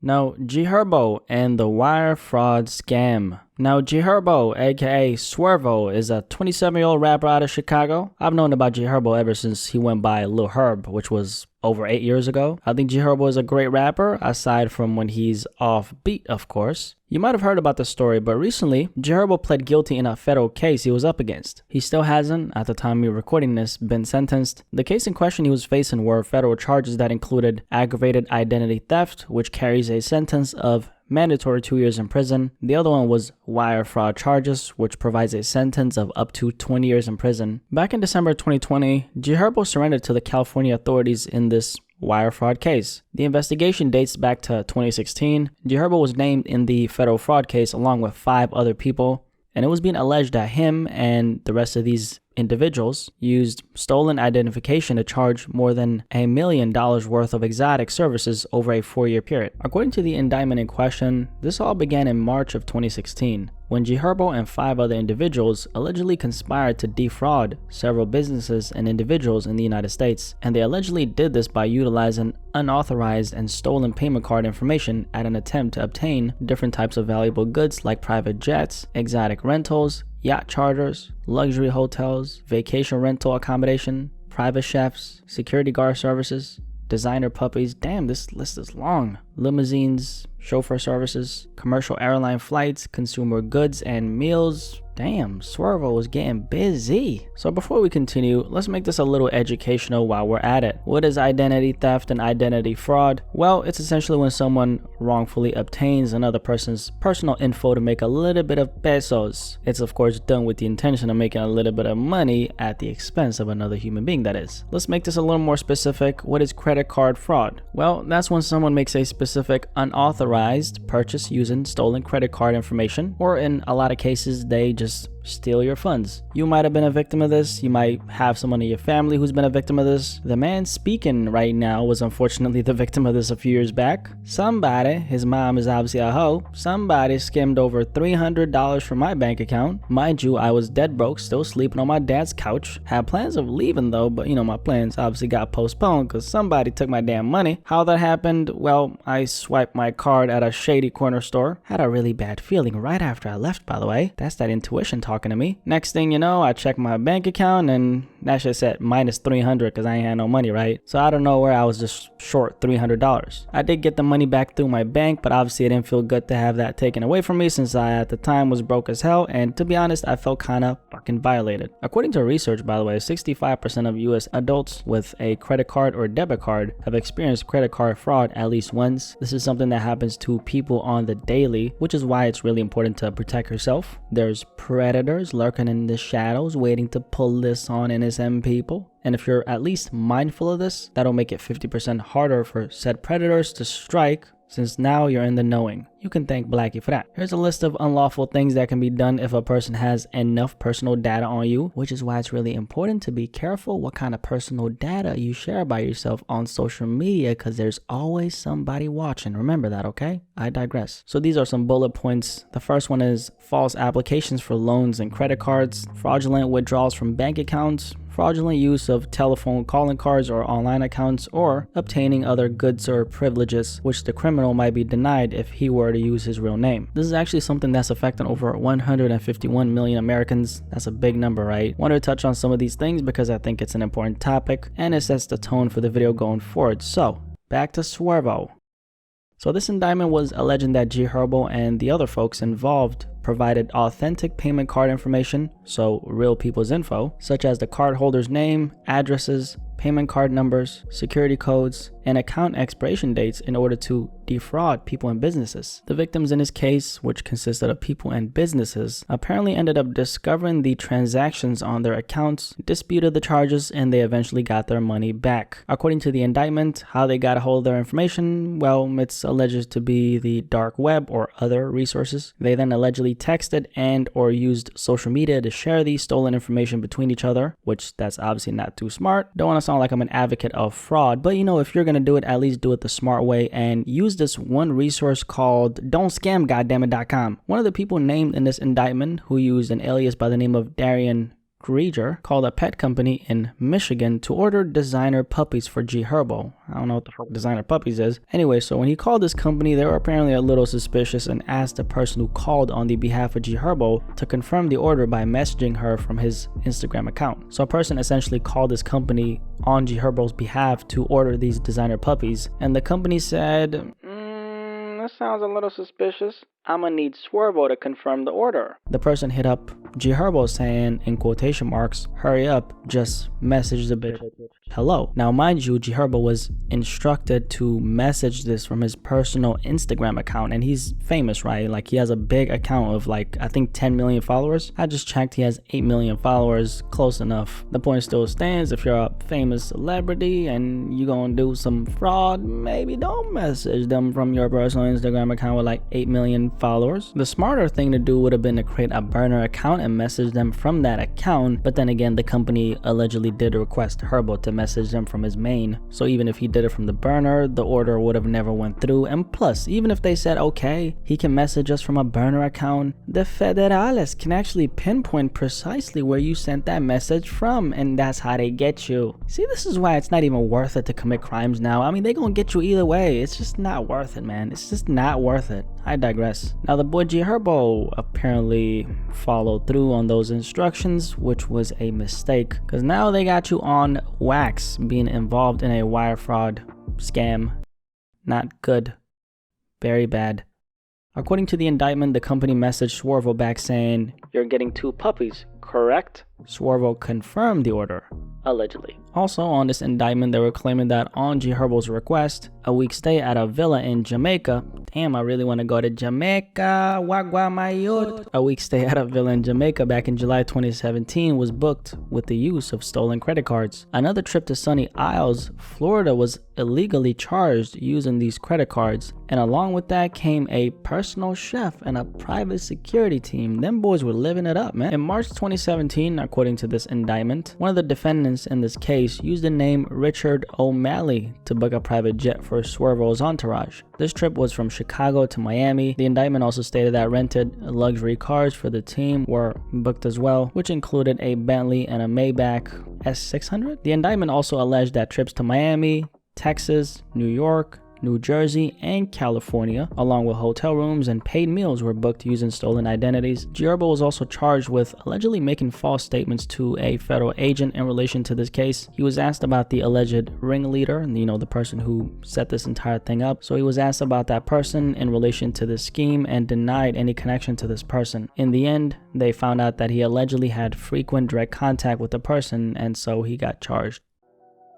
Now, G Herbo and the wire fraud scam. Now, G Herbo, aka Swervo, is a 27-year-old rapper out of Chicago. I've known about G Herbo ever since he went by Lil Herb, which was over 8 years ago. I think G Herbo is a great rapper, aside from when he's off beat, of course. You might have heard about this story, but recently, G Herbo pled guilty in a federal case he was up against. He still hasn't, at the time of recording this, been sentenced. The case in question he was facing were federal charges that included aggravated identity theft, which carries a sentence of mandatory 2 years in prison. The other one was wire fraud charges, which provides a sentence of up to 20 years in prison. Back in December 2020, G Herbo surrendered to the California authorities in this wire fraud case. The investigation dates back to 2016. G Herbo was named in the federal fraud case along with 5 other people, and it was being alleged that him and the rest of these individuals used stolen identification to charge more than $1 million worth of exotic services over a 4-year period. According to the indictment in question, this all began in March of 2016, when G Herbo and 5 other individuals allegedly conspired to defraud several businesses and individuals in the United States, and they allegedly did this by utilizing unauthorized and stolen payment card information at an attempt to obtain different types of valuable goods like private jets, exotic rentals, yacht charters, luxury hotels, vacation rental accommodation, private chefs, security guard services, designer puppies, damn, this list is long, limousines, chauffeur services, commercial airline flights, consumer goods, and meals. Damn, Swervo was getting busy. So before we continue, let's make this a little educational while we're at it. What is identity theft and identity fraud? Well, it's essentially when someone wrongfully obtains another person's personal info to make a little bit of pesos. It's of course done with the intention of making a little bit of money at the expense of another human being, that is. Let's make this a little more specific. What is credit card fraud? Well, that's when someone makes a specific unauthorized purchase using stolen credit card information, or in a lot of cases, they just steal your funds. You might have been a victim of this. You might have someone in your family who's been a victim of this. The man speaking right now was unfortunately the victim of this a few years back. Somebody, his mom is obviously a hoe, somebody skimmed over $300 from my bank account. Mind you, I was dead broke, still sleeping on my dad's couch. Had plans of leaving though, but my plans obviously got postponed because somebody took my damn money. How that happened? Well, I swiped my card at a shady corner store. Had a really bad feeling right after I left, by the way. That's that intuition talking to me. Next thing you know, I checked my bank account and that shit said minus 300 because I ain't had no money, right? So I don't know where I was just short $300. I did get the money back through my bank, but obviously it didn't feel good to have that taken away from me since I at the time was broke as hell, and to be honest, I felt kind of fucking violated. According to research, by the way, 65% of US adults with a credit card or debit card have experienced credit card fraud at least once. This is something that happens to people on the daily, which is why it's really important to protect yourself. There's predators lurking in the shadows waiting to pull this on innocent people. And if you're at least mindful of this, that'll make it 50% harder for said predators to strike, since now you're in the knowing. You can thank Blackie for that. Here's a list of unlawful things that can be done if a person has enough personal data on you, which is why it's really important to be careful what kind of personal data you share about yourself on social media, because there's always somebody watching. Remember that, okay? I digress. So these are some bullet points. The first one is false applications for loans and credit cards, fraudulent withdrawals from bank accounts, fraudulent use of telephone calling cards or online accounts, or obtaining other goods or privileges which the criminal might be denied if he were to use his real name. This is actually something that's affecting over 151 million Americans. That's a big number, right? Wanted to touch on some of these things because I think it's an important topic and it sets the tone for the video going forward. So back to Swervo. So this indictment was alleging that G Herbo and the other folks involved provided authentic payment card information, so real people's info, such as the cardholder's name, addresses, payment card numbers, security codes, and account expiration dates in order to defraud people and businesses. The victims in this case, which consisted of people and businesses, apparently ended up discovering the transactions on their accounts, disputed the charges, and they eventually got their money back. According to the indictment, how they got a hold of their information, well, it's alleged to be the dark web or other resources. They then allegedly texted and or used social media to share the stolen information between each other, which that's obviously not too smart. Don't want to sound like I'm an advocate of fraud, but if you're gonna do it, at least do it the smart way and use this one resource called don'tscamgoddammit.com. One of the people named in this indictment, who used an alias by the name of Darian Grieger called a pet company in Michigan to order designer puppies for G Herbo. I don't know what the fuck designer puppies is. Anyway, so when he called this company, they were apparently a little suspicious and asked the person who called on the behalf of G Herbo to confirm the order by messaging her from his Instagram account. So a person essentially called this company on G Herbo's behalf to order these designer puppies, and the company said, that sounds a little suspicious. I'm gonna need Swervo to confirm the order. The person hit up G Herbo saying, in quotation marks, hurry up, just message the bitch hello. Now mind you, G Herbo was instructed to message this from his personal Instagram account, and he's famous, right? Like, he has a big account of like, I think 10 million followers. I just checked, he has 8 million followers, close enough. The point still stands, if you're a famous celebrity and you gonna do some fraud, maybe don't message them from your personal Instagram account with like 8 million followers. The smarter thing to do would have been to create a burner account and message them from that account, but then again, the company allegedly did request Herbo to message them from his main, so even if he did it from the burner, the order would have never went through. And plus, even if they said okay, he can message us from a burner account, the federales can actually pinpoint precisely where you sent that message from, and that's how they get you. See, this is why it's not even worth it to commit crimes now. I mean, they gonna get you either way. It's just not worth it, man. It's just not worth it. I digress. Now, the boy G Herbo apparently followed through on those instructions, which was a mistake, because now they got you on wax being involved in a wire fraud scam. Not good. Very bad. According to the indictment, the company messaged Swervo back saying, "You're getting 2 puppies, correct?" Swervo confirmed the order, allegedly. Also, on this indictment, they were claiming that on G Herbo's request, a week stay at a villa in Jamaica. Damn, I really want to go to Jamaica. Wagwa my youth. A week stay at a villa in Jamaica back in July 2017 was booked with the use of stolen credit cards. Another trip to Sunny Isles, Florida was illegally charged using these credit cards. And along with that came a personal chef and a private security team. Them boys were living it up, man. In March 2017, according to this indictment, one of the defendants in this case used the name Richard O'Malley to book a private jet for Swervo's entourage. This trip was from Chicago to Miami. The indictment also stated that rented luxury cars for the team were booked as well, which included a Bentley and a Maybach S600. The indictment also alleged that trips to Miami, Texas, New York, New Jersey, and California, along with hotel rooms and paid meals, were booked using stolen identities. G Herbo was also charged with allegedly making false statements to a federal agent in relation to this case. He was asked about the alleged ringleader, the person who set this entire thing up. So he was asked about that person in relation to this scheme and denied any connection to this person. In the end, they found out that he allegedly had frequent direct contact with the person, and so he got charged.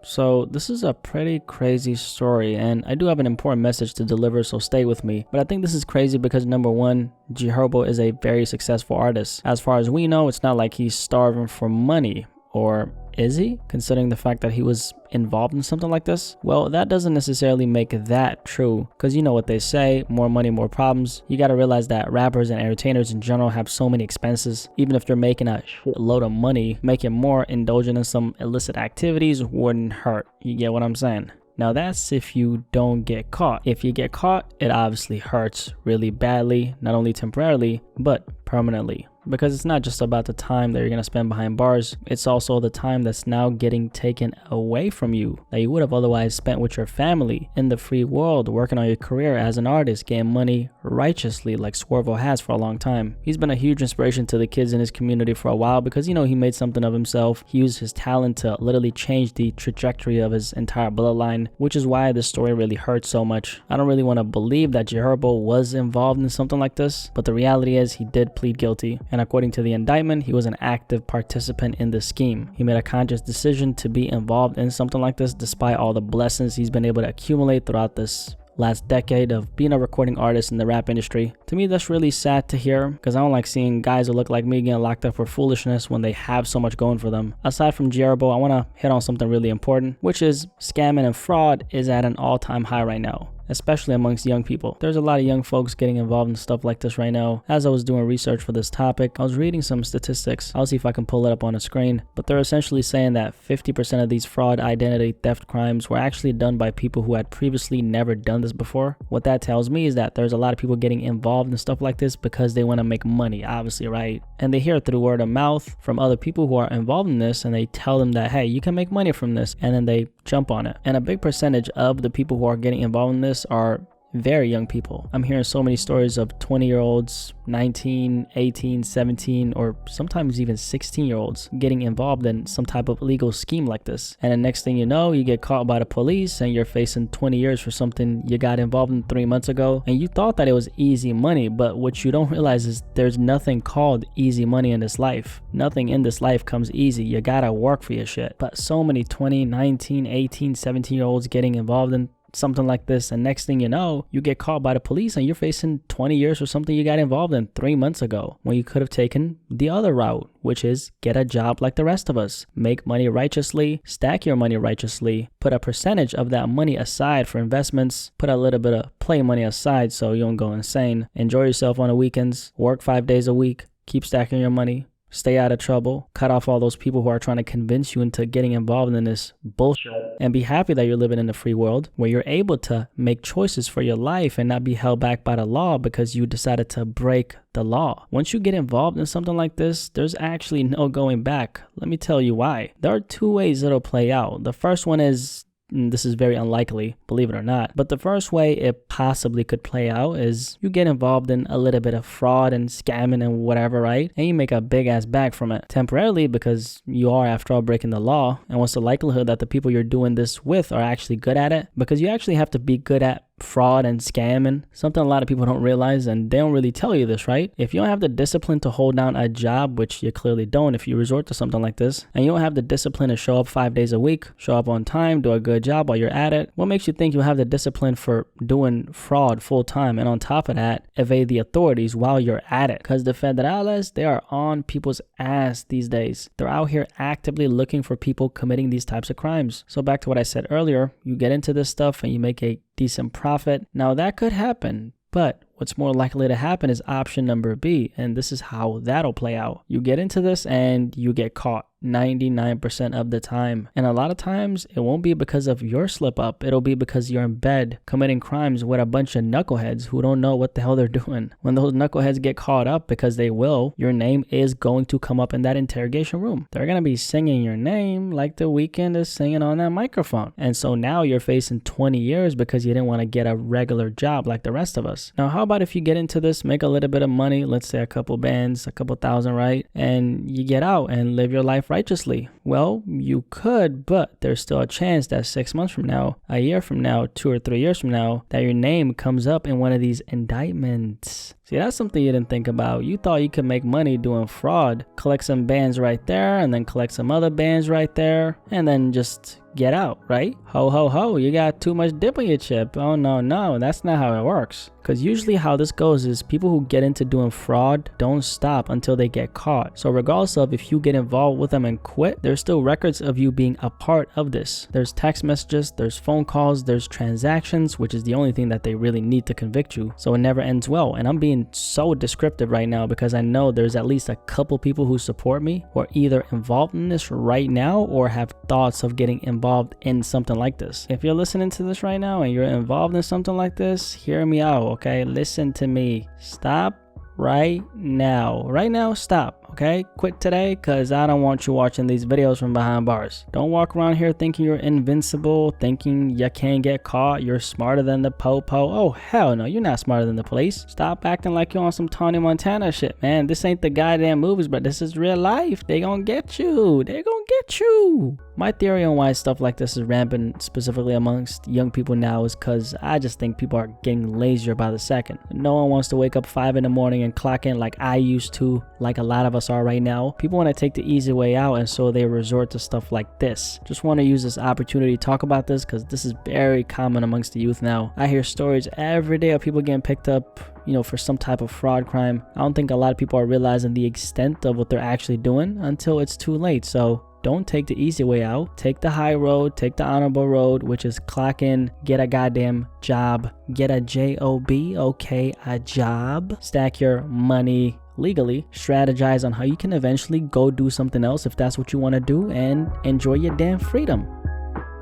So this is a pretty crazy story, and I do have an important message to deliver, so stay with me. But I think this is crazy because, number one, G Herbo is a very successful artist. As far as we know, it's not like he's starving for money. Or is he? Considering the fact that he was involved in something like this? Well, that doesn't necessarily make that true, because you know what they say, more money, more problems. You gotta realize that rappers and entertainers in general have so many expenses. Even if they're making a load of money, making more indulging in some illicit activities wouldn't hurt. You get what I'm saying? Now that's if you don't get caught. If you get caught, it obviously hurts really badly, not only temporarily, but permanently. Because it's not just about the time that you're going to spend behind bars, it's also the time that's now getting taken away from you that you would have otherwise spent with your family in the free world, working on your career as an artist, getting money righteously like Swervo has for a long time. He's been a huge inspiration to the kids in his community for a while because, he made something of himself. He used his talent to literally change the trajectory of his entire bloodline, which is why this story really hurts so much. I don't really want to believe that G Herbo was involved in something like this, but the reality is he did plead guilty. And according to the indictment, he was an active participant in the scheme. He made a conscious decision to be involved in something like this despite all the blessings he's been able to accumulate throughout this last decade of being a recording artist in the rap industry. To me, that's really sad to hear because I don't like seeing guys who look like me getting locked up for foolishness when they have so much going for them. Aside from G Herbo, I want to hit on something really important, which is scamming and fraud is at an all-time high right now. especially amongst young people. There's a lot of young folks getting involved in stuff like this right now. As I was doing research for this topic, I was reading some statistics. I'll see if I can pull it up on the screen, but they're essentially saying that 50% of these fraud identity theft crimes were actually done by people who had previously never done this before. What that tells me is that there's a lot of people getting involved in stuff like this because they want to make money, obviously, right? And they hear it through word of mouth from other people who are involved in this, and they tell them that, hey, you can make money from this, and then they jump on it. And a big percentage of the people who are getting involved in this are very young people. I'm hearing so many stories of 20-year-olds, 19, 18, 17, or sometimes even 16-year-olds getting involved in some type of illegal scheme like this. And the next thing you know, you get caught by the police and you're facing 20 years for something you got involved in 3 months ago. And you thought that it was easy money, but what you don't realize is there's nothing called easy money in this life. Nothing in this life comes easy. You gotta work for your shit. But so many 20, 19, 18, 17-year-olds getting involved in something like this, and next thing you know, you get caught by the police and you're facing 20 years for something you got involved in 3 months ago, when you could have taken the other route, which is get a job like the rest of us, make money righteously, stack your money righteously, put a percentage of that money aside for investments, put a little bit of play money aside so you don't go insane, enjoy yourself on the weekends, work 5 days a week, keep stacking your money, stay out of trouble, cut off all those people who are trying to convince you into getting involved in this bullshit, and be happy that you're living in a free world where you're able to make choices for your life and not be held back by the law because you decided to break the law. Once you get involved in something like this, there's actually no going back. Let me tell you why. There are two ways it'll play out. The first one is, this is very unlikely, believe it or not, but the first way it possibly could play out is you get involved in a little bit of fraud and scamming and whatever, right? And you make a big ass bag from it temporarily because you are, after all, breaking the law. And what's the likelihood that the people you're doing this with are actually good at it? Because you actually have to be good at fraud and scamming, something a lot of people don't realize, and they don't really tell you this, right? If you don't have the discipline to hold down a job, which you clearly don't if you resort to something like this, and you don't have the discipline to show up 5 days a week, show up on time, do a good job while you're at it, what makes you think you'll have the discipline for doing fraud full time, and on top of that, evade the authorities while you're at it? Because the federales, they are on people's ass these days. They're out here actively looking for people committing these types of crimes. So back to what I said earlier, you get into this stuff and you make a decent profit. Now that could happen, but what's more likely to happen is option number B, and this is how that'll play out. You get into this and you get caught 99% of the time. And a lot of times it won't be because of your slip up. It'll be because you're in bed committing crimes with a bunch of knuckleheads who don't know what the hell they're doing. When those knuckleheads get caught up, because they will, your name is going to come up in that interrogation room. They're going to be singing your name like The Weeknd is singing on that microphone. And so now you're facing 20 years because you didn't want to get a regular job like the rest of us. Now, how about if you get into this, make a little bit of money, let's say a couple bands, a couple thousand, right? And you get out and live your life righteously. Well, you could, but there's still a chance that 6 months from now, a year from now, 2 or 3 years from now, that your name comes up in one of these indictments. See, that's something you didn't think about. You thought you could make money doing fraud, collect some bands right there, and then collect some other bands right there, and then just get out, right? Ho, ho, ho, you got too much dip on your chip. Oh, no, that's not how it works. Because usually how this goes is people who get into doing fraud don't stop until they get caught. So regardless of if you get involved with them and quit, there's still records of you being a part of this. There's text messages, there's phone calls, there's transactions, which is the only thing that they really need to convict you. So it never ends well. And I'm being so descriptive right now because I know there's at least a couple people who support me who are either involved in this right now or have thoughts of getting involved in something like this. If you're listening to this right now and you're involved in something like this, hear me out, okay? Listen to me. Stop right now. Right now, stop. Okay, quit today because I don't want you watching these videos from behind bars. Don't walk around here thinking you're invincible, thinking you can't get caught, you're smarter than the po-po. Oh, hell no, you're not smarter than the police. Stop acting like you're on some Tony Montana shit, man. This ain't the goddamn movies, but this is real life. They gonna get you. They gonna get you. My theory on why stuff like this is rampant, specifically amongst young people now, is because I just think people are getting lazier by the second. No one wants to wake up 5 in the morning and clock in like I used to, like a lot of us are right now. People want to take the easy way out, and so they resort to stuff like this. Just want to use this opportunity to talk about this because this is very common amongst the youth now. I hear stories every day of people getting picked up, for some type of fraud crime. I don't think a lot of people are realizing the extent of what they're actually doing until it's too late. So Don't take the easy way out. Take the high road, take the honorable road, which is clock in, get a goddamn job, get a job, okay, a job, stack your money legally, strategize on how you can eventually go do something else if that's what you want to do, and enjoy your damn freedom.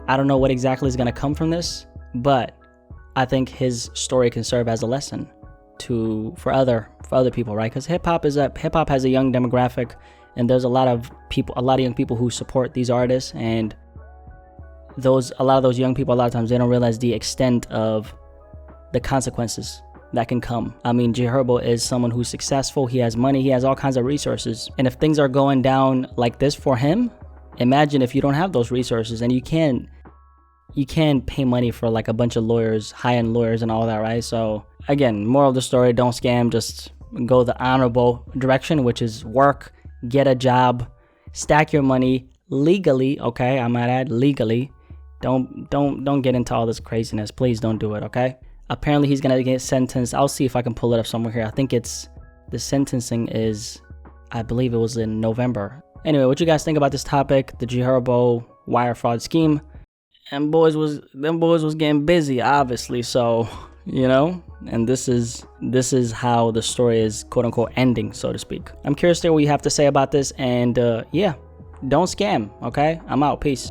I don't know what exactly is going to come from this, but I think his story can serve as a lesson for other people, right? Because hip hop has a young demographic, and there's a lot of young people who support these artists, and a lot of those young people, a lot of times they don't realize the extent of the consequences that can come. I mean, G Herbo is someone who's successful. He has money. He has all kinds of resources. And if things are going down like this for him, imagine if you don't have those resources and you can't pay money for like a bunch of lawyers, high-end lawyers and all that, right? So again, moral of the story, don't scam. Just go the honorable direction, which is work, get a job, stack your money legally, okay? I might add legally. Don't get into all this craziness. Please don't do it, okay? Apparently he's gonna get sentenced. I'll see if I can pull it up somewhere here. I think the sentencing is, I believe it was in November. Anyway, what you guys think about this topic, the G Herbo wire fraud scheme? And them boys was getting busy, obviously. So, you know, and this is how the story is, quote unquote, ending, so to speak. I'm curious to hear what you have to say about this, and yeah, don't scam, okay? I'm out. Peace.